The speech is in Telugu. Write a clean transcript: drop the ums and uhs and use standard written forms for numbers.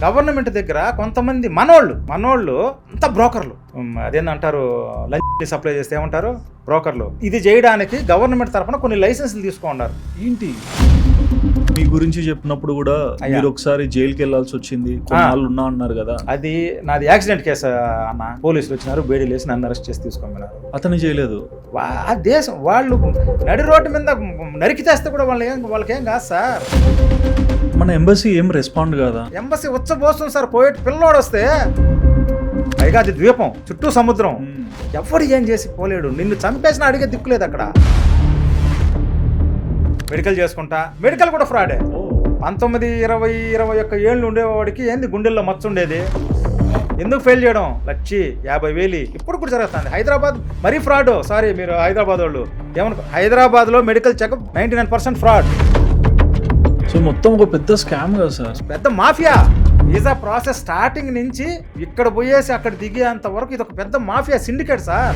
గవర్నమెంట్ దగ్గర కొంతమంది మనోళ్ళు అంత బ్రోకర్లు, అదేంటంటారు, లంచ్ సప్లై చేస్తే ఏమంటారు, బ్రోకర్లు. ఇది చేయడానికి గవర్నమెంట్ తరఫున కొన్ని లైసెన్సులు తీసుకున్నారు. ఏంటి మీ గురించి చెప్పినప్పుడు కూడా మీరు ఒకసారి జైలుకి వెళ్లాల్సి వచ్చింది, కొన్నాళ్ళు ఉన్నా అన్నారు కదా? అది నాది యాక్సిడెంట్ కేసు అన్న. పోలీసులు వచ్చినారు, బేడీలు వేసి నన్ను అరెస్ట్ చేసి తీసుకున్నారు. అతను చేయలేదు. ఆ దేశం వాళ్ళు నడి రోడ్డు మీద నరికితేస్తే కూడా వాళ్ళకేం కాదు సార్. మన ఎంబసీ ఏం రెస్పాండ్ కాదా? Embassy ఉచ్చబోస్తుంది sir. పోయేటి పిల్లోడు వస్తే, పైగా అది ద్వీపం, చుట్టూ సముద్రం, ఎవడు ఏం చేసి పోలేడు. నిన్ను చంపేసిన అడిగే దిక్కులేదు అక్కడ. మెడికల్ చేసుకుంటా, మెడికల్ కూడా ఫ్రాడే. 19, 20, 21 ఏళ్ళు ఉండేవాడికి ఏంది గుండెల్లో మచ్చ ఉండేది. ఎందుకు ఫెయిల్ చేయడం? 1,50,000 ఇప్పుడు కూడా జరుగుతుంది. హైదరాబాద్ మరీ ఫ్రాడ్. సారీ, మీరు హైదరాబాద్ వాళ్ళు ఏమనుకో, హైదరాబాద్లో మెడికల్ చెకప్ 99% ఫ్రాడ్. సో మొత్తం ఒక పెద్ద స్కామ్ కదా సార్, పెద్ద మాఫియా. వీసా ప్రాసెస్ స్టార్టింగ్ నుంచి ఇక్కడ పోయేసి అక్కడ దిగేంత వరకు ఇది ఒక పెద్ద మాఫియా సిండికేట్ సార్.